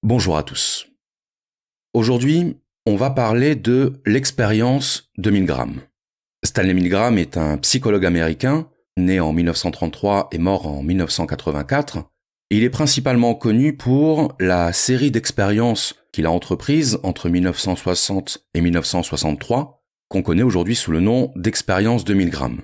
Bonjour à tous. Aujourd'hui, on va parler de l'expérience de Milgram. Stanley Milgram est un psychologue américain, né en 1933 et mort en 1984. Il est principalement connu pour la série d'expériences qu'il a entreprises entre 1960 et 1963, qu'on connaît aujourd'hui sous le nom d'expérience de Milgram.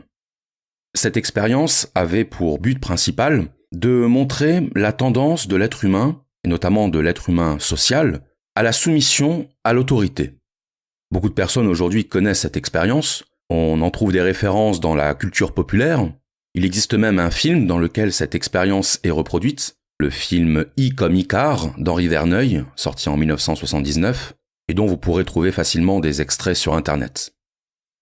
Cette expérience avait pour but principal de montrer la tendance de l'être humain, et notamment de l'être humain social, à la soumission à l'autorité. Beaucoup de personnes aujourd'hui connaissent cette expérience, on en trouve des références dans la culture populaire, il existe même un film dans lequel cette expérience est reproduite, le film I comme Icare d'Henri Verneuil, sorti en 1979, et dont vous pourrez trouver facilement des extraits sur Internet.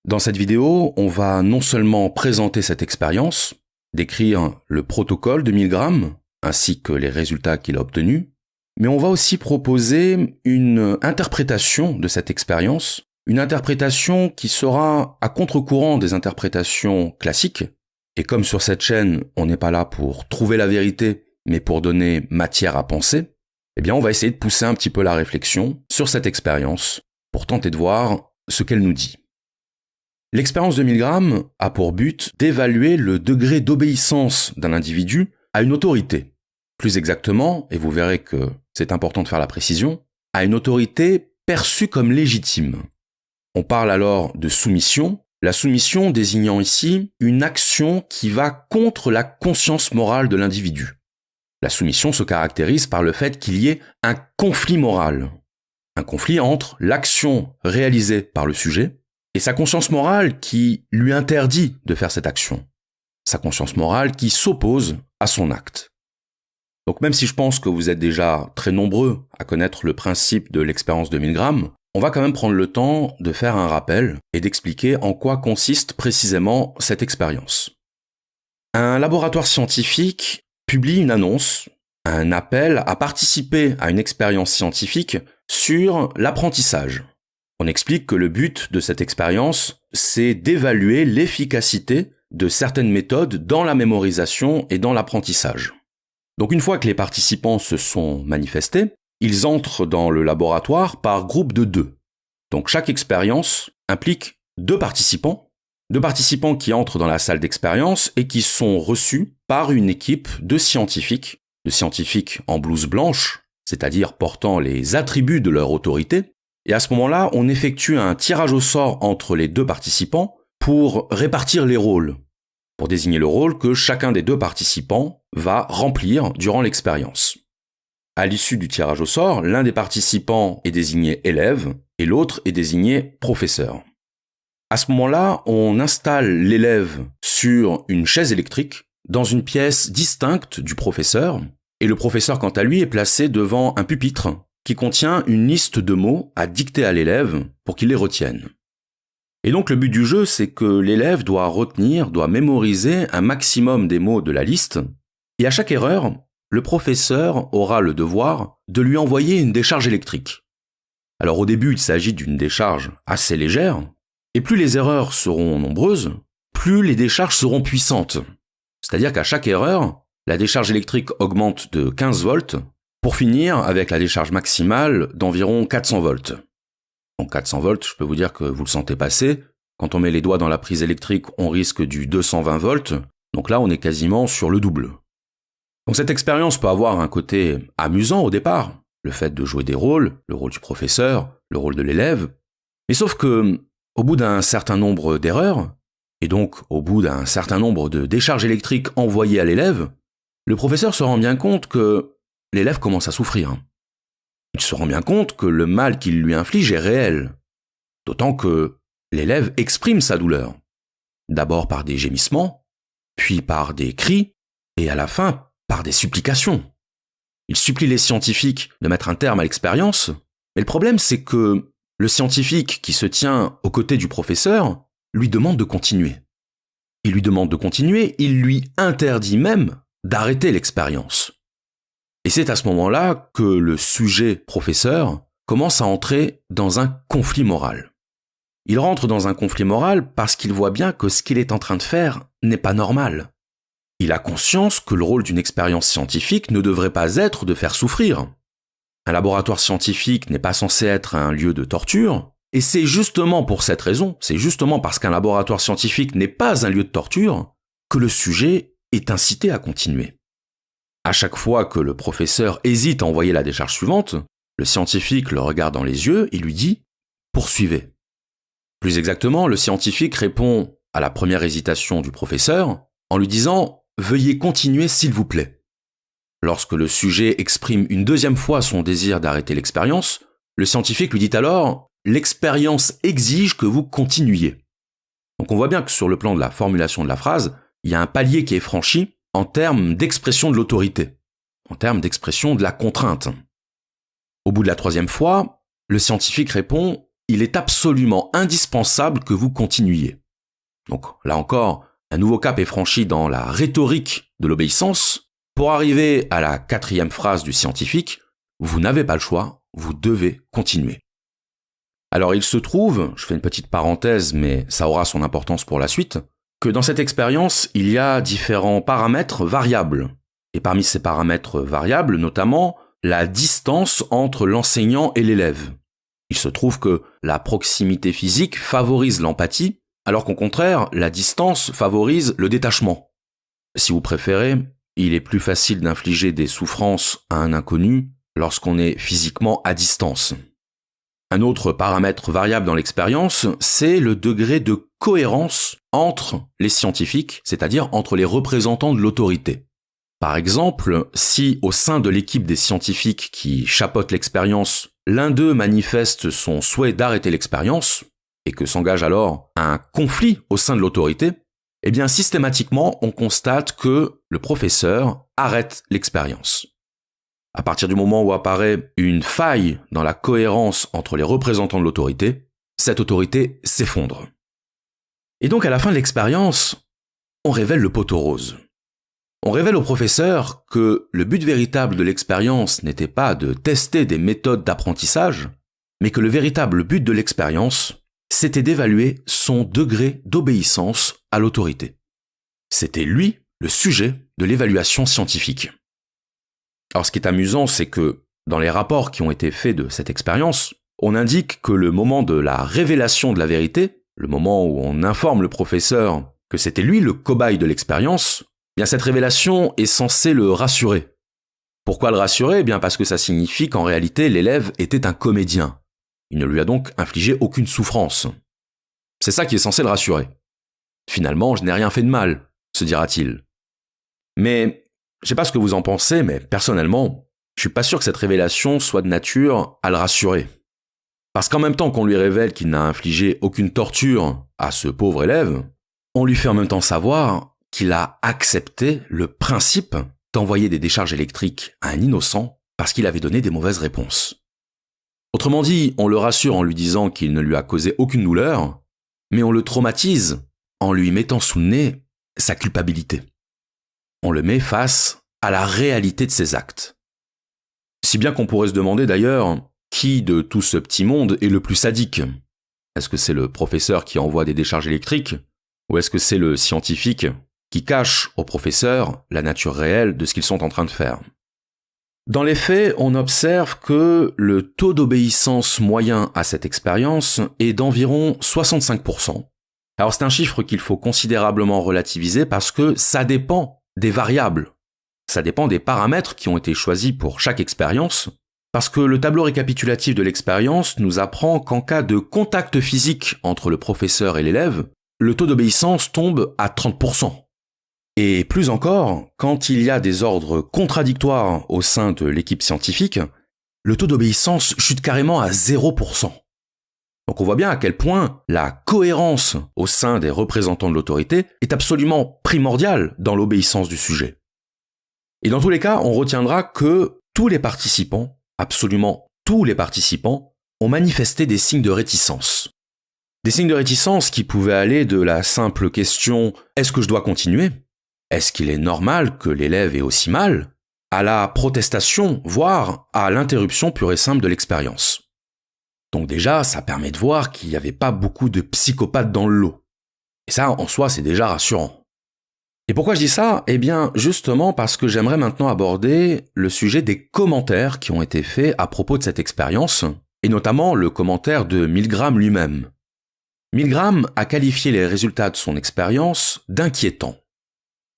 Dans cette vidéo, on va non seulement présenter cette expérience, décrire le protocole de Milgram, ainsi que les résultats qu'il a obtenus, mais on va aussi proposer une interprétation de cette expérience, une interprétation qui sera à contre-courant des interprétations classiques. Et comme sur cette chaîne, on n'est pas là pour trouver la vérité, mais pour donner matière à penser, eh bien on va essayer de pousser un petit peu la réflexion sur cette expérience pour tenter de voir ce qu'elle nous dit. L'expérience de Milgram a pour but d'évaluer le degré d'obéissance d'un individu à une autorité. Plus exactement, et vous verrez que c'est important de faire la précision, à une autorité perçue comme légitime. On parle alors de soumission, la soumission désignant ici une action qui va contre la conscience morale de l'individu. La soumission se caractérise par le fait qu'il y ait un conflit moral. Un conflit entre l'action réalisée par le sujet et sa conscience morale qui lui interdit de faire cette action. Sa conscience morale qui s'oppose à son acte. Donc même si je pense que vous êtes déjà très nombreux à connaître le principe de l'expérience de Milgram, on va quand même prendre le temps de faire un rappel et d'expliquer en quoi consiste précisément cette expérience. Un laboratoire scientifique publie une annonce, un appel à participer à une expérience scientifique sur l'apprentissage. On explique que le but de cette expérience, c'est d'évaluer l'efficacité de certaines méthodes dans la mémorisation et dans l'apprentissage. Donc une fois que les participants se sont manifestés, ils entrent dans le laboratoire par groupe de 2. Donc chaque expérience implique 2 participants qui entrent dans la salle d'expérience et qui sont reçus par une équipe de scientifiques en blouse blanche, c'est-à-dire portant les attributs de leur autorité. Et à ce moment-là, on effectue un tirage au sort entre les 2 participants pour répartir les rôles, pour désigner le rôle que chacun des 2 participants va remplir durant l'expérience. À l'issue du tirage au sort, l'un des participants est désigné élève et l'autre est désigné professeur. À ce moment-là, on installe l'élève sur une chaise électrique dans une pièce distincte du professeur et le professeur, quant à lui, est placé devant un pupitre qui contient une liste de mots à dicter à l'élève pour qu'il les retienne. Et donc le but du jeu, c'est que l'élève doit mémoriser un maximum des mots de la liste, et à chaque erreur, le professeur aura le devoir de lui envoyer une décharge électrique. Alors au début, il s'agit d'une décharge assez légère, et plus les erreurs seront nombreuses, plus les décharges seront puissantes. C'est-à-dire qu'à chaque erreur, la décharge électrique augmente de 15 volts, pour finir avec la décharge maximale d'environ 400 volts. Donc 400 volts, je peux vous dire que vous le sentez passer. Quand on met les doigts dans la prise électrique, on risque du 220 volts. Donc là, on est quasiment sur le double. Donc cette expérience peut avoir un côté amusant au départ, le fait de jouer des rôles, le rôle du professeur, le rôle de l'élève. Mais sauf que, au bout d'un certain nombre d'erreurs, et donc au bout d'un certain nombre de décharges électriques envoyées à l'élève, le professeur se rend bien compte que l'élève commence à souffrir. Il se rend bien compte que le mal qu'il lui inflige est réel, d'autant que l'élève exprime sa douleur, d'abord par des gémissements, puis par des cris, et à la fin par des supplications. Il supplie les scientifiques de mettre un terme à l'expérience, mais le problème c'est que le scientifique qui se tient aux côtés du professeur lui demande de continuer. Il lui demande de continuer, il lui interdit même d'arrêter l'expérience. Et c'est à ce moment-là que le sujet professeur commence à entrer dans un conflit moral. Il rentre dans un conflit moral parce qu'il voit bien que ce qu'il est en train de faire n'est pas normal. Il a conscience que le rôle d'une expérience scientifique ne devrait pas être de faire souffrir. Un laboratoire scientifique n'est pas censé être un lieu de torture, et c'est justement pour cette raison, c'est justement parce qu'un laboratoire scientifique n'est pas un lieu de torture, que le sujet est incité à continuer. À chaque fois que le professeur hésite à envoyer la décharge suivante, le scientifique le regarde dans les yeux et lui dit « Poursuivez ». Plus exactement, le scientifique répond à la première hésitation du professeur en lui disant « Veuillez continuer s'il vous plaît ». Lorsque le sujet exprime une deuxième fois son désir d'arrêter l'expérience, le scientifique lui dit alors « L'expérience exige que vous continuiez ». Donc on voit bien que sur le plan de la formulation de la phrase, il y a un palier qui est franchi en termes d'expression de l'autorité, en termes d'expression de la contrainte. Au bout de la troisième fois, le scientifique répond « Il est absolument indispensable que vous continuiez ». Donc là encore, un nouveau cap est franchi dans la rhétorique de l'obéissance pour arriver à la quatrième phrase du scientifique « Vous n'avez pas le choix, vous devez continuer ». Alors il se trouve, je fais une petite parenthèse mais ça aura son importance pour la suite, que dans cette expérience, il y a différents paramètres variables. Et parmi ces paramètres variables, notamment la distance entre l'enseignant et l'élève. Il se trouve que la proximité physique favorise l'empathie, alors qu'au contraire, la distance favorise le détachement. Si vous préférez, il est plus facile d'infliger des souffrances à un inconnu lorsqu'on est physiquement à distance. Un autre paramètre variable dans l'expérience, c'est le degré de cohérence entre les scientifiques, c'est-à-dire entre les représentants de l'autorité. Par exemple, si au sein de l'équipe des scientifiques qui chapeautent l'expérience, l'un d'eux manifeste son souhait d'arrêter l'expérience, et que s'engage alors un conflit au sein de l'autorité, eh bien systématiquement on constate que le professeur arrête l'expérience. À partir du moment où apparaît une faille dans la cohérence entre les représentants de l'autorité, cette autorité s'effondre. Et donc à la fin de l'expérience, on révèle le poteau rose. On révèle au professeur que le but véritable de l'expérience n'était pas de tester des méthodes d'apprentissage, mais que le véritable but de l'expérience, c'était d'évaluer son degré d'obéissance à l'autorité. C'était lui le sujet de l'évaluation scientifique. Alors ce qui est amusant, c'est que dans les rapports qui ont été faits de cette expérience, on indique que le moment de la révélation de la vérité, le moment où on informe le professeur que c'était lui le cobaye de l'expérience, eh bien cette révélation est censée le rassurer. Pourquoi le rassurer ? Eh bien parce que ça signifie qu'en réalité l'élève était un comédien. Il ne lui a donc infligé aucune souffrance. C'est ça qui est censé le rassurer. Finalement, je n'ai rien fait de mal, se dira-t-il. Mais je sais pas ce que vous en pensez, mais personnellement, je suis pas sûr que cette révélation soit de nature à le rassurer. Parce qu'en même temps qu'on lui révèle qu'il n'a infligé aucune torture à ce pauvre élève, on lui fait en même temps savoir qu'il a accepté le principe d'envoyer des décharges électriques à un innocent parce qu'il avait donné des mauvaises réponses. Autrement dit, on le rassure en lui disant qu'il ne lui a causé aucune douleur, mais on le traumatise en lui mettant sous le nez sa culpabilité. On le met face à la réalité de ses actes. Si bien qu'on pourrait se demander d'ailleurs, qui de tout ce petit monde est le plus sadique ? Est-ce que c'est le professeur qui envoie des décharges électriques ? Ou est-ce que c'est le scientifique qui cache au professeur la nature réelle de ce qu'ils sont en train de faire ? Dans les faits, on observe que le taux d'obéissance moyen à cette expérience est d'environ 65%. Alors c'est un chiffre qu'il faut considérablement relativiser parce que ça dépend des variables. Ça dépend des paramètres qui ont été choisis pour chaque expérience, parce que le tableau récapitulatif de l'expérience nous apprend qu'en cas de contact physique entre le professeur et l'élève, le taux d'obéissance tombe à 30%. Et plus encore, quand il y a des ordres contradictoires au sein de l'équipe scientifique, le taux d'obéissance chute carrément à 0%. Donc on voit bien à quel point la cohérence au sein des représentants de l'autorité est absolument primordiale dans l'obéissance du sujet. Et dans tous les cas, on retiendra que tous les participants, absolument tous les participants, ont manifesté des signes de réticence. Des signes de réticence qui pouvaient aller de la simple question « Est-ce que je dois continuer ? Est-ce qu'il est normal que l'élève ait aussi mal ?» à la protestation, voire à l'interruption pure et simple de l'expérience. Donc déjà, ça permet de voir qu'il n'y avait pas beaucoup de psychopathes dans le lot. Et ça, en soi, c'est déjà rassurant. Et pourquoi je dis ça? Eh bien, justement parce que j'aimerais maintenant aborder le sujet des commentaires qui ont été faits à propos de cette expérience, et notamment le commentaire de Milgram lui-même. Milgram a qualifié les résultats de son expérience d'inquiétants.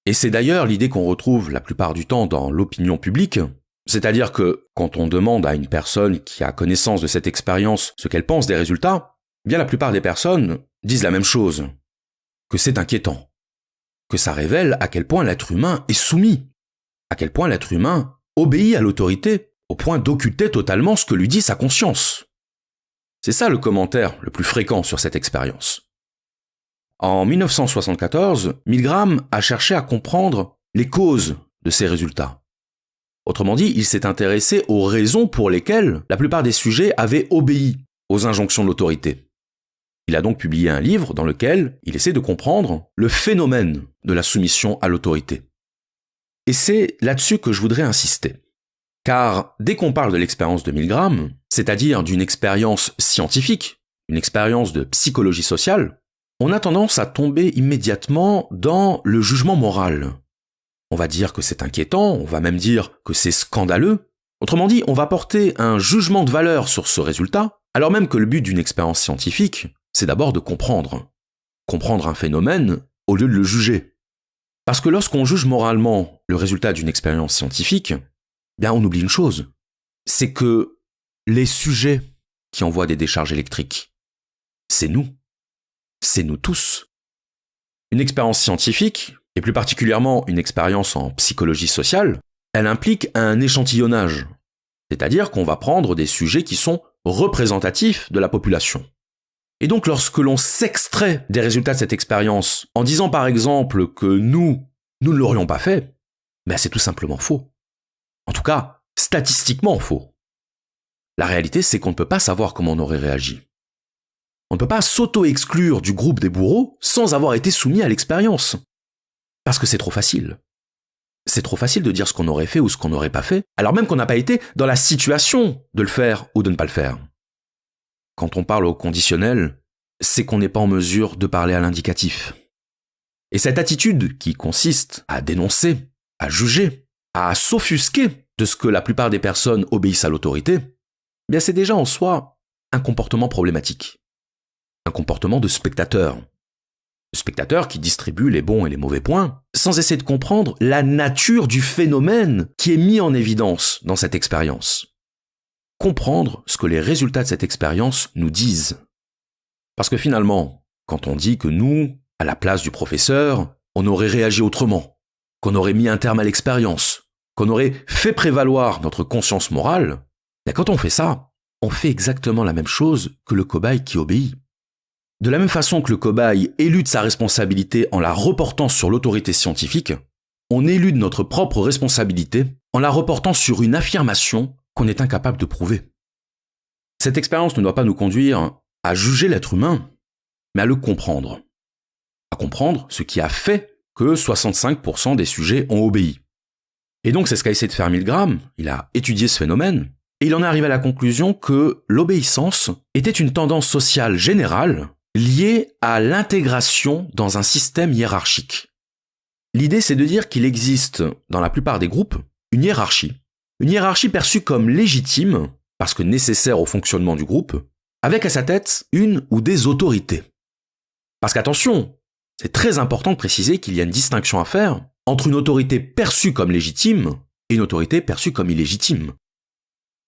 Et c'est d'ailleurs l'idée qu'on retrouve la plupart du temps dans l'opinion publique, c'est-à-dire que quand on demande à une personne qui a connaissance de cette expérience ce qu'elle pense des résultats, bien la plupart des personnes disent la même chose, que c'est inquiétant, que ça révèle à quel point l'être humain est soumis, à quel point l'être humain obéit à l'autorité, au point d'occulter totalement ce que lui dit sa conscience. C'est ça le commentaire le plus fréquent sur cette expérience. En 1974, Milgram a cherché à comprendre les causes de ces résultats. Autrement dit, il s'est intéressé aux raisons pour lesquelles la plupart des sujets avaient obéi aux injonctions de l'autorité. Il a donc publié un livre dans lequel il essaie de comprendre le phénomène de la soumission à l'autorité. Et c'est là-dessus que je voudrais insister. Car dès qu'on parle de l'expérience de Milgram, c'est-à-dire d'une expérience scientifique, une expérience de psychologie sociale, on a tendance à tomber immédiatement dans le jugement moral. On va dire que c'est inquiétant, on va même dire que c'est scandaleux. Autrement dit, on va porter un jugement de valeur sur ce résultat, alors même que le but d'une expérience scientifique, c'est d'abord de comprendre. Comprendre un phénomène au lieu de le juger. Parce que lorsqu'on juge moralement le résultat d'une expérience scientifique, bien on oublie une chose, c'est que les sujets qui envoient des décharges électriques, c'est nous tous. Une expérience scientifique, et plus particulièrement une expérience en psychologie sociale, elle implique un échantillonnage, c'est-à-dire qu'on va prendre des sujets qui sont représentatifs de la population. Et donc lorsque l'on s'extrait des résultats de cette expérience en disant par exemple que nous ne l'aurions pas fait, ben c'est tout simplement faux. En tout cas, statistiquement faux. La réalité, c'est qu'on ne peut pas savoir comment on aurait réagi. On ne peut pas s'auto-exclure du groupe des bourreaux sans avoir été soumis à l'expérience. Parce que c'est trop facile. C'est trop facile de dire ce qu'on aurait fait ou ce qu'on n'aurait pas fait, alors même qu'on n'a pas été dans la situation de le faire ou de ne pas le faire. Quand on parle au conditionnel, c'est qu'on n'est pas en mesure de parler à l'indicatif. Et cette attitude qui consiste à dénoncer, à juger, à s'offusquer de ce que la plupart des personnes obéissent à l'autorité, bien c'est déjà en soi un comportement problématique. Un comportement de spectateur. Le spectateur qui distribue les bons et les mauvais points, sans essayer de comprendre la nature du phénomène qui est mis en évidence dans cette expérience. Comprendre ce que les résultats de cette expérience nous disent. Parce que finalement, quand on dit que nous, à la place du professeur, on aurait réagi autrement, qu'on aurait mis un terme à l'expérience, qu'on aurait fait prévaloir notre conscience morale, bien quand on fait ça, on fait exactement la même chose que le cobaye qui obéit. De la même façon que le cobaye élude sa responsabilité en la reportant sur l'autorité scientifique, on élude notre propre responsabilité en la reportant sur une affirmation qu'on est incapable de prouver. Cette expérience ne doit pas nous conduire à juger l'être humain, mais à le comprendre. À comprendre ce qui a fait que 65% des sujets ont obéi. Et donc c'est ce qu'a essayé de faire Milgram, il a étudié ce phénomène, et il en est arrivé à la conclusion que l'obéissance était une tendance sociale générale liée à l'intégration dans un système hiérarchique. L'idée, c'est de dire qu'il existe, dans la plupart des groupes, une hiérarchie perçue comme légitime, parce que nécessaire au fonctionnement du groupe, avec à sa tête une ou des autorités. Parce qu'attention, c'est très important de préciser qu'il y a une distinction à faire entre une autorité perçue comme légitime et une autorité perçue comme illégitime.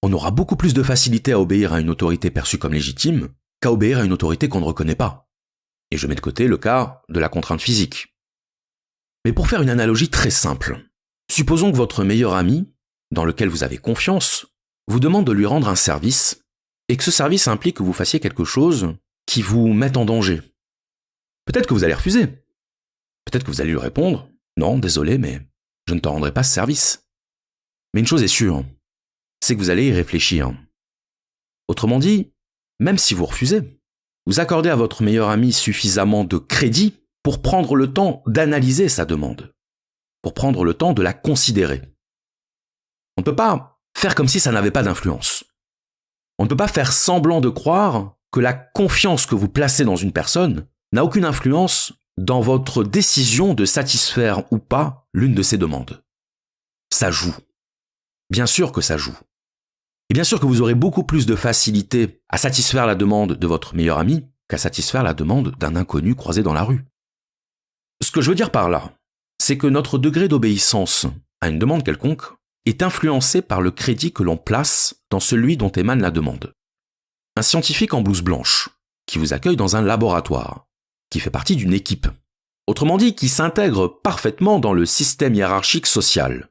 On aura beaucoup plus de facilité à obéir à une autorité perçue comme légitime qu'à obéir à une autorité qu'on ne reconnaît pas. Et je mets de côté le cas de la contrainte physique. Mais pour faire une analogie très simple, supposons que votre meilleur ami, dans lequel vous avez confiance, vous demande de lui rendre un service et que ce service implique que vous fassiez quelque chose qui vous mette en danger. Peut-être que vous allez refuser. Peut-être que vous allez lui répondre « Non, désolé, mais je ne te rendrai pas ce service. » Mais une chose est sûre, c'est que vous allez y réfléchir. Autrement dit, même si vous refusez, vous accordez à votre meilleur ami suffisamment de crédit pour prendre le temps d'analyser sa demande, pour prendre le temps de la considérer. On ne peut pas faire comme si ça n'avait pas d'influence. On ne peut pas faire semblant de croire que la confiance que vous placez dans une personne n'a aucune influence dans votre décision de satisfaire ou pas l'une de ces demandes. Ça joue. Bien sûr que ça joue. Et bien sûr que vous aurez beaucoup plus de facilité à satisfaire la demande de votre meilleur ami qu'à satisfaire la demande d'un inconnu croisé dans la rue. Ce que je veux dire par là, c'est que notre degré d'obéissance à une demande quelconque est influencé par le crédit que l'on place dans celui dont émane la demande. Un scientifique en blouse blanche, qui vous accueille dans un laboratoire, qui fait partie d'une équipe, autrement dit qui s'intègre parfaitement dans le système hiérarchique social,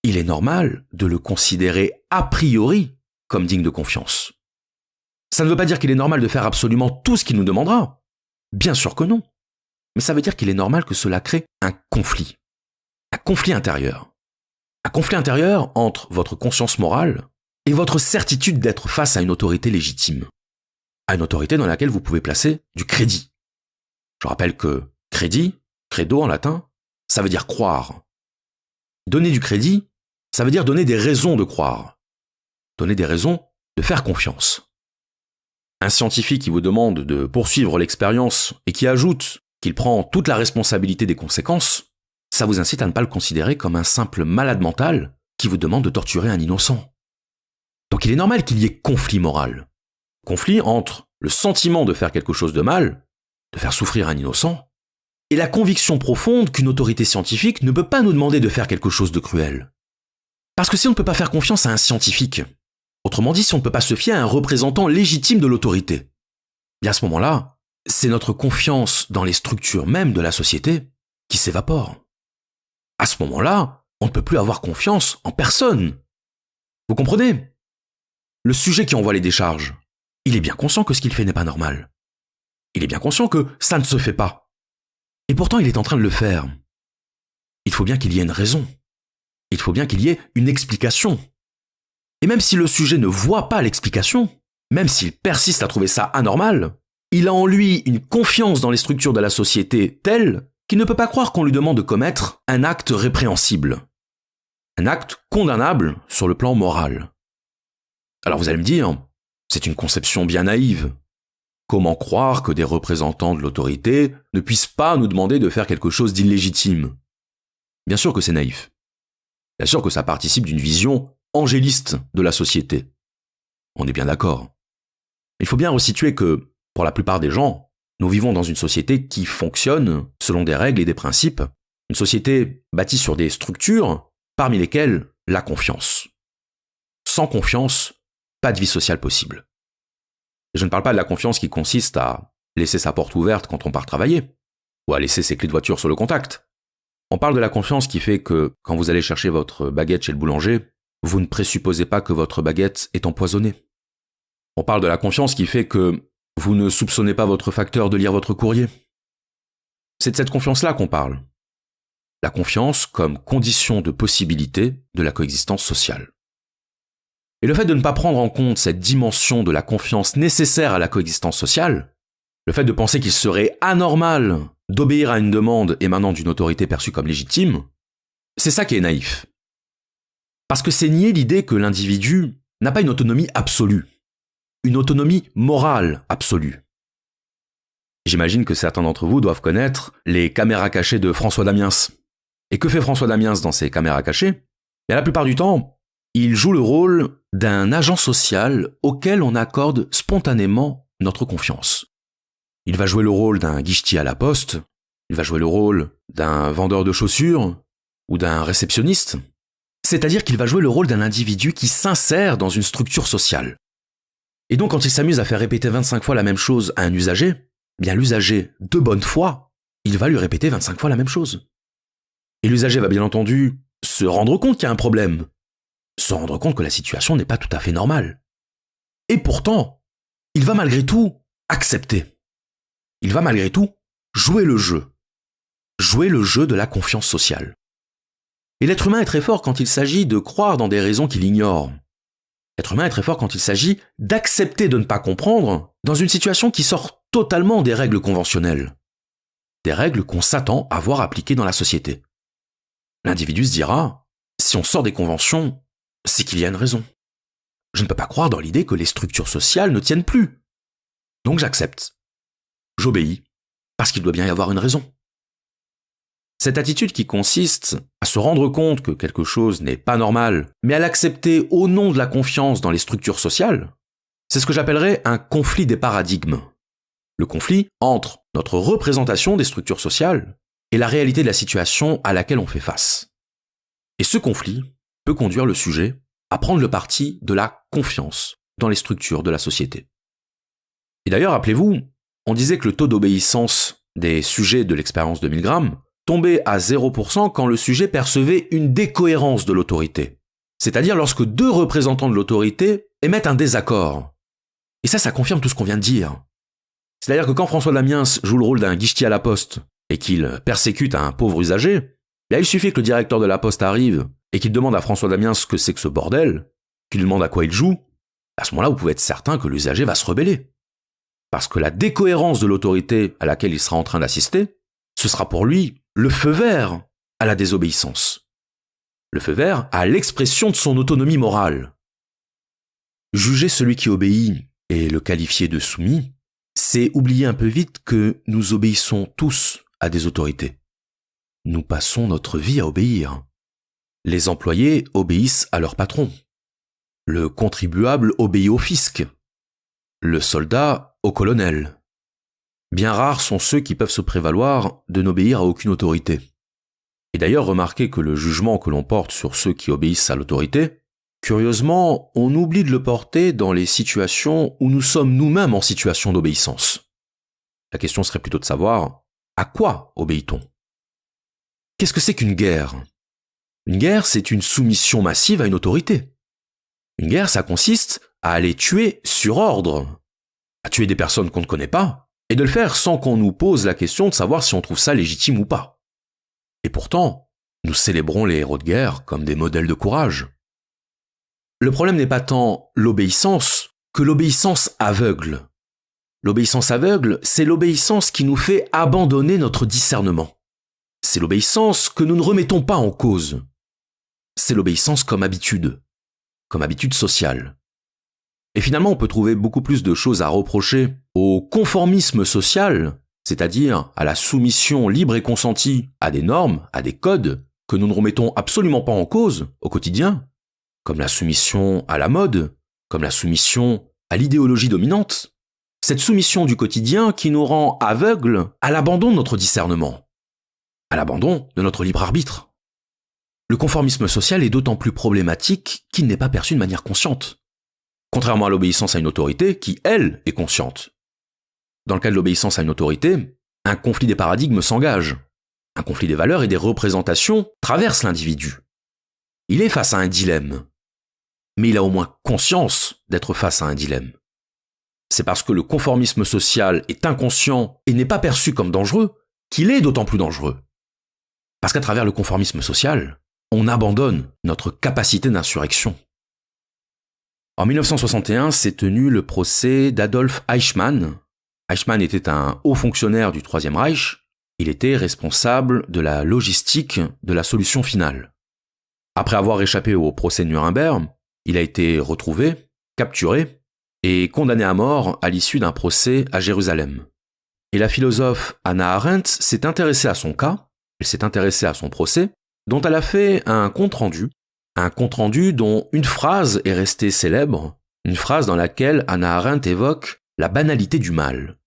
il est normal de le considérer a priori comme digne de confiance. Ça ne veut pas dire qu'il est normal de faire absolument tout ce qu'il nous demandera. Bien sûr que non. Mais ça veut dire qu'il est normal que cela crée un conflit. Un conflit intérieur. Un conflit intérieur entre votre conscience morale et votre certitude d'être face à une autorité légitime. À une autorité dans laquelle vous pouvez placer du crédit. Je rappelle que crédit, credo en latin, ça veut dire croire. Donner du crédit, ça veut dire donner des raisons de croire. Donner des raisons de faire confiance. Un scientifique qui vous demande de poursuivre l'expérience et qui ajoute qu'il prend toute la responsabilité des conséquences, ça vous incite à ne pas le considérer comme un simple malade mental qui vous demande de torturer un innocent. Donc il est normal qu'il y ait conflit moral. Conflit entre le sentiment de faire quelque chose de mal, de faire souffrir un innocent, et la conviction profonde qu'une autorité scientifique ne peut pas nous demander de faire quelque chose de cruel. Parce que si on ne peut pas faire confiance à un scientifique, autrement dit si on ne peut pas se fier à un représentant légitime de l'autorité, bien à ce moment-là, c'est notre confiance dans les structures mêmes de la société qui s'évapore. À ce moment-là, on ne peut plus avoir confiance en personne. Vous comprenez ? Le sujet qui envoie les décharges, il est bien conscient que ce qu'il fait n'est pas normal. Il est bien conscient que ça ne se fait pas. Et pourtant, il est en train de le faire. Il faut bien qu'il y ait une raison. Il faut bien qu'il y ait une explication. Et même si le sujet ne voit pas l'explication, même s'il persiste à trouver ça anormal, il a en lui une confiance dans les structures de la société telle qu'il ne peut pas croire qu'on lui demande de commettre un acte répréhensible. Un acte condamnable sur le plan moral. Alors vous allez me dire, c'est une conception bien naïve. Comment croire que des représentants de l'autorité ne puissent pas nous demander de faire quelque chose d'illégitime ? Bien sûr que c'est naïf. Bien sûr que ça participe d'une vision angéliste de la société. On est bien d'accord. Il faut bien resituer que, pour la plupart des gens, nous vivons dans une société qui fonctionne selon des règles et des principes, une société bâtie sur des structures, parmi lesquelles la confiance. Sans confiance, pas de vie sociale possible. Et je ne parle pas de la confiance qui consiste à laisser sa porte ouverte quand on part travailler, ou à laisser ses clés de voiture sur le contact. On parle de la confiance qui fait que, quand vous allez chercher votre baguette chez le boulanger, vous ne présupposez pas que votre baguette est empoisonnée. On parle de la confiance qui fait que vous ne soupçonnez pas votre facteur de lire votre courrier. C'est de cette confiance-là qu'on parle. La confiance comme condition de possibilité de la coexistence sociale. Et le fait de ne pas prendre en compte cette dimension de la confiance nécessaire à la coexistence sociale, le fait de penser qu'il serait anormal d'obéir à une demande émanant d'une autorité perçue comme légitime, c'est ça qui est naïf. Parce que c'est nier l'idée que l'individu n'a pas une autonomie absolue, une autonomie morale absolue. J'imagine que certains d'entre vous doivent connaître les caméras cachées de François Damiens. Et que fait François Damiens dans ces caméras cachées ? Et la plupart du temps, il joue le rôle d'un agent social auquel on accorde spontanément notre confiance. Il va jouer le rôle d'un guichetier à la poste, il va jouer le rôle d'un vendeur de chaussures ou d'un réceptionniste. C'est-à-dire qu'il va jouer le rôle d'un individu qui s'insère dans une structure sociale. Et donc quand il s'amuse à faire répéter 25 fois la même chose à un usager, eh bien l'usager, de bonne foi, il va lui répéter 25 fois la même chose. Et l'usager va bien entendu se rendre compte qu'il y a un problème, se rendre compte que la situation n'est pas tout à fait normale. Et pourtant, il va malgré tout accepter. Il va malgré tout jouer le jeu de la confiance sociale. Et l'être humain est très fort quand il s'agit de croire dans des raisons qu'il ignore. L'être humain est très fort quand il s'agit d'accepter de ne pas comprendre dans une situation qui sort totalement des règles conventionnelles. Des règles qu'on s'attend à voir appliquées dans la société. L'individu se dira, si on sort des conventions, c'est qu'il y a une raison. Je ne peux pas croire dans l'idée que les structures sociales ne tiennent plus. Donc j'accepte. J'obéis, parce qu'il doit bien y avoir une raison. Cette attitude qui consiste à se rendre compte que quelque chose n'est pas normal, mais à l'accepter au nom de la confiance dans les structures sociales, c'est ce que j'appellerais un conflit des paradigmes. Le conflit entre notre représentation des structures sociales et la réalité de la situation à laquelle on fait face. Et ce conflit peut conduire le sujet à prendre le parti de la confiance dans les structures de la société. Et d'ailleurs, rappelez-vous, on disait que le taux d'obéissance des sujets de l'expérience de Milgram tombait à 0% quand le sujet percevait une décohérence de l'autorité. C'est-à-dire lorsque deux représentants de l'autorité émettent un désaccord. Et ça confirme tout ce qu'on vient de dire. C'est-à-dire que quand François Damiens joue le rôle d'un guichetier à la poste et qu'il persécute un pauvre usager, il suffit que le directeur de la poste arrive et qu'il demande à François Damiens ce que c'est que ce bordel, qu'il lui demande à quoi il joue. À ce moment-là, vous pouvez être certain que l'usager va se rebeller. Parce que la décohérence de l'autorité à laquelle il sera en train d'assister, ce sera pour lui le feu vert à la désobéissance. Le feu vert à l'expression de son autonomie morale. Juger celui qui obéit et le qualifier de soumis, c'est oublier un peu vite que nous obéissons tous à des autorités. Nous passons notre vie à obéir. Les employés obéissent à leur patron. Le contribuable obéit au fisc. Le soldat au colonel. Bien rares sont ceux qui peuvent se prévaloir de n'obéir à aucune autorité. Et d'ailleurs, remarquez que le jugement que l'on porte sur ceux qui obéissent à l'autorité, curieusement, on oublie de le porter dans les situations où nous sommes nous-mêmes en situation d'obéissance. La question serait plutôt de savoir, à quoi obéit-on ? Qu'est-ce que c'est qu'une guerre ? Une guerre, c'est une soumission massive à une autorité. Une guerre, ça consiste à aller tuer sur ordre, à tuer des personnes qu'on ne connaît pas, et de le faire sans qu'on nous pose la question de savoir si on trouve ça légitime ou pas. Et pourtant, nous célébrons les héros de guerre comme des modèles de courage. Le problème n'est pas tant l'obéissance que l'obéissance aveugle. L'obéissance aveugle, c'est l'obéissance qui nous fait abandonner notre discernement. C'est l'obéissance que nous ne remettons pas en cause. C'est l'obéissance comme habitude sociale. Et finalement, on peut trouver beaucoup plus de choses à reprocher au conformisme social, c'est-à-dire à la soumission libre et consentie à des normes, à des codes que nous ne remettons absolument pas en cause au quotidien, comme la soumission à la mode, comme la soumission à l'idéologie dominante. Cette soumission du quotidien qui nous rend aveugles à l'abandon de notre discernement, à l'abandon de notre libre arbitre. Le conformisme social est d'autant plus problématique qu'il n'est pas perçu de manière consciente. Contrairement à l'obéissance à une autorité qui, elle, est consciente. Dans le cas de l'obéissance à une autorité, un conflit des paradigmes s'engage. Un conflit des valeurs et des représentations traverse l'individu. Il est face à un dilemme. Mais il a au moins conscience d'être face à un dilemme. C'est parce que le conformisme social est inconscient et n'est pas perçu comme dangereux qu'il est d'autant plus dangereux. Parce qu'à travers le conformisme social, on abandonne notre capacité d'insurrection. En 1961 s'est tenu le procès d'Adolf Eichmann. Eichmann était un haut fonctionnaire du Troisième Reich. Il était responsable de la logistique de la solution finale. Après avoir échappé au procès de Nuremberg, il a été retrouvé, capturé et condamné à mort à l'issue d'un procès à Jérusalem. Et la philosophe Hannah Arendt s'est intéressée à son cas, elle s'est intéressée à son procès, dont elle a fait un compte-rendu dont une phrase est restée célèbre, une phrase dans laquelle Hannah Arendt évoque la banalité du mal.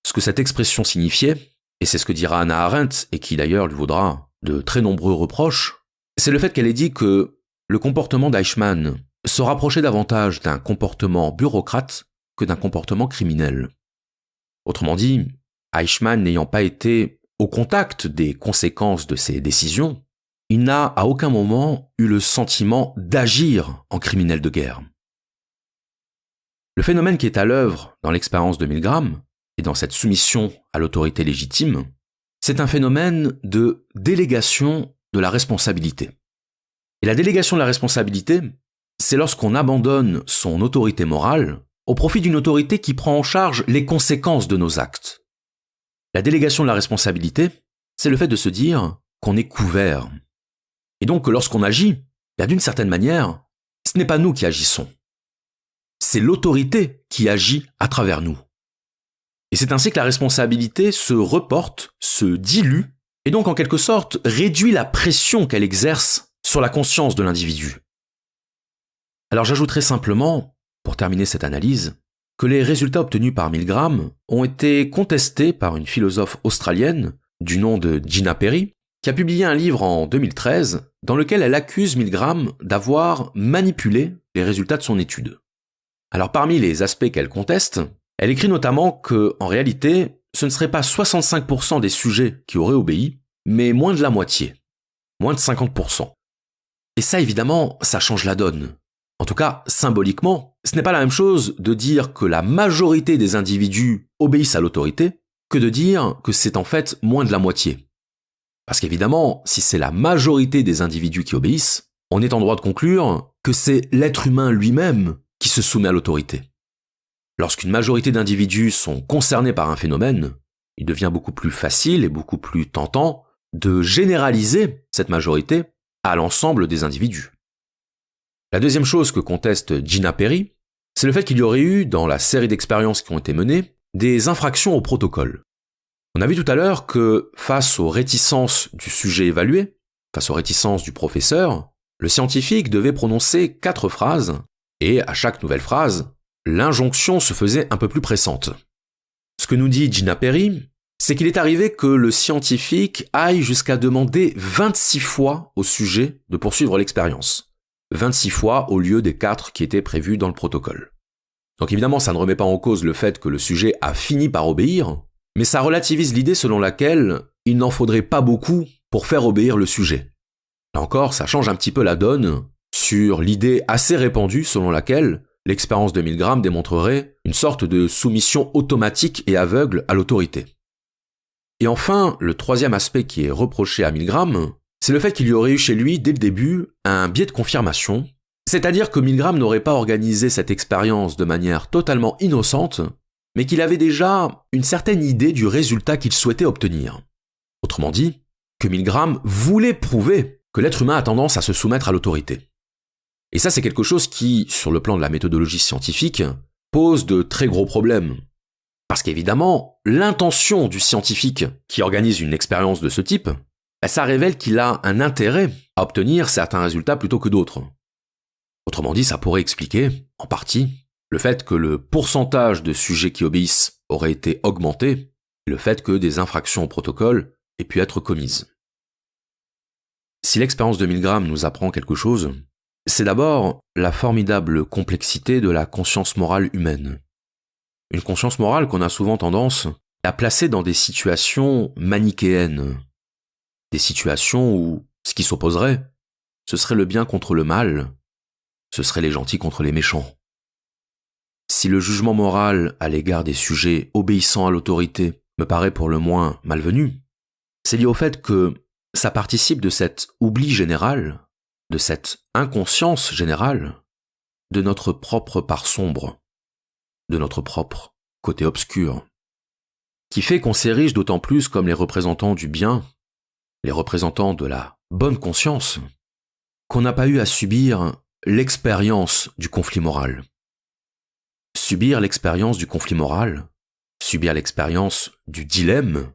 Ce que cette expression signifiait, et c'est ce que dira Hannah Arendt, et qui d'ailleurs lui vaudra de très nombreux reproches, c'est le fait qu'elle ait dit que le comportement d'Eichmann se rapprochait davantage d'un comportement bureaucrate que d'un comportement criminel. Autrement dit, Eichmann n'ayant pas été au contact des conséquences de ses décisions, il n'a à aucun moment eu le sentiment d'agir en criminel de guerre. Le phénomène qui est à l'œuvre dans l'expérience de Milgram et dans cette soumission à l'autorité légitime, c'est un phénomène de délégation de la responsabilité. Et la délégation de la responsabilité, c'est lorsqu'on abandonne son autorité morale au profit d'une autorité qui prend en charge les conséquences de nos actes. La délégation de la responsabilité, c'est le fait de se dire qu'on est couvert. Et donc que lorsqu'on agit, d'une certaine manière, ce n'est pas nous qui agissons. C'est l'autorité qui agit à travers nous. Et c'est ainsi que la responsabilité se reporte, se dilue et donc en quelque sorte réduit la pression qu'elle exerce sur la conscience de l'individu. Alors j'ajouterai simplement, pour terminer cette analyse, que les résultats obtenus par Milgram ont été contestés par une philosophe australienne du nom de Gina Perry, qui a publié un livre en 2013 dans lequel elle accuse Milgram d'avoir manipulé les résultats de son étude. Alors parmi les aspects qu'elle conteste, elle écrit notamment que, en réalité, ce ne serait pas 65% des sujets qui auraient obéi, mais moins de la moitié, moins de 50%. Et ça, évidemment, ça change la donne. En tout cas, symboliquement, ce n'est pas la même chose de dire que la majorité des individus obéissent à l'autorité que de dire que c'est en fait moins de la moitié. Parce qu'évidemment, si c'est la majorité des individus qui obéissent, on est en droit de conclure que c'est l'être humain lui-même qui se soumet à l'autorité. Lorsqu'une majorité d'individus sont concernés par un phénomène, il devient beaucoup plus facile et beaucoup plus tentant de généraliser cette majorité à l'ensemble des individus. La deuxième chose que conteste Gina Perry, c'est le fait qu'il y aurait eu, dans la série d'expériences qui ont été menées, des infractions au protocole. On a vu tout à l'heure que, face aux réticences du sujet évalué, face aux réticences du professeur, le scientifique devait prononcer 4 phrases, et à chaque nouvelle phrase, l'injonction se faisait un peu plus pressante. Ce que nous dit Gina Perry, c'est qu'il est arrivé que le scientifique aille jusqu'à demander 26 fois au sujet de poursuivre l'expérience. 26 fois au lieu des 4 qui étaient prévus dans le protocole. Donc évidemment, ça ne remet pas en cause le fait que le sujet a fini par obéir, mais ça relativise l'idée selon laquelle il n'en faudrait pas beaucoup pour faire obéir le sujet. Là encore, ça change un petit peu la donne sur l'idée assez répandue selon laquelle l'expérience de Milgram démontrerait une sorte de soumission automatique et aveugle à l'autorité. Et enfin, le troisième aspect qui est reproché à Milgram, c'est le fait qu'il y aurait eu chez lui, dès le début, un biais de confirmation, c'est-à-dire que Milgram n'aurait pas organisé cette expérience de manière totalement innocente, mais qu'il avait déjà une certaine idée du résultat qu'il souhaitait obtenir. Autrement dit, que Milgram voulait prouver que l'être humain a tendance à se soumettre à l'autorité. Et ça, c'est quelque chose qui, sur le plan de la méthodologie scientifique, pose de très gros problèmes. Parce qu'évidemment, l'intention du scientifique qui organise une expérience de ce type, ça révèle qu'il a un intérêt à obtenir certains résultats plutôt que d'autres. Autrement dit, ça pourrait expliquer, en partie, le fait que le pourcentage de sujets qui obéissent aurait été augmenté et le fait que des infractions au protocole aient pu être commises. Si l'expérience de Milgram nous apprend quelque chose, c'est d'abord la formidable complexité de la conscience morale humaine. Une conscience morale qu'on a souvent tendance à placer dans des situations manichéennes, des situations où ce qui s'opposerait, ce serait le bien contre le mal, ce serait les gentils contre les méchants. Si le jugement moral à l'égard des sujets obéissant à l'autorité me paraît pour le moins malvenu, c'est lié au fait que ça participe de cet oubli général, de cette inconscience générale, de notre propre part sombre, de notre propre côté obscur, qui fait qu'on s'érige d'autant plus comme les représentants du bien, les représentants de la bonne conscience, qu'on n'a pas eu à subir l'expérience du conflit moral. Subir l'expérience du conflit moral, subir l'expérience du dilemme,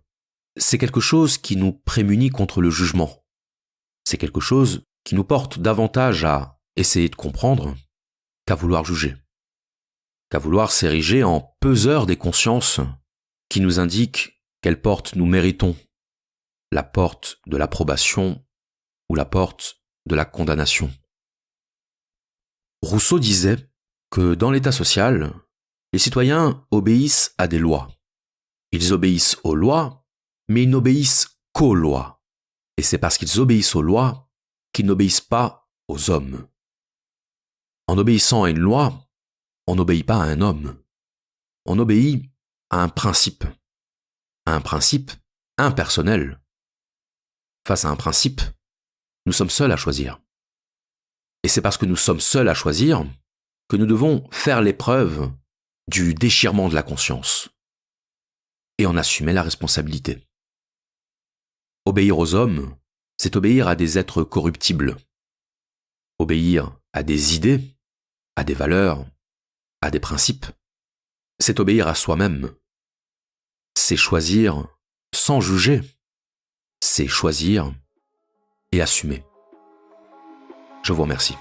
c'est quelque chose qui nous prémunit contre le jugement. C'est quelque chose qui nous porte davantage à essayer de comprendre qu'à vouloir juger, qu'à vouloir s'ériger en peseur des consciences qui nous indiquent quelle porte nous méritons, la porte de l'approbation ou la porte de la condamnation. Rousseau disait que dans l'état social, les citoyens obéissent à des lois. Ils obéissent aux lois, mais ils n'obéissent qu'aux lois. Et c'est parce qu'ils obéissent aux lois qu'ils n'obéissent pas aux hommes. En obéissant à une loi, on n'obéit pas à un homme. On obéit à un principe impersonnel. Face à un principe, nous sommes seuls à choisir. Et c'est parce que nous sommes seuls à choisir que nous devons faire l'épreuve du déchirement de la conscience et en assumer la responsabilité. Obéir aux hommes, c'est obéir à des êtres corruptibles. Obéir à des idées, à des valeurs, à des principes, c'est obéir à soi-même. C'est choisir sans juger. c'est choisir et assumer. Je vous remercie.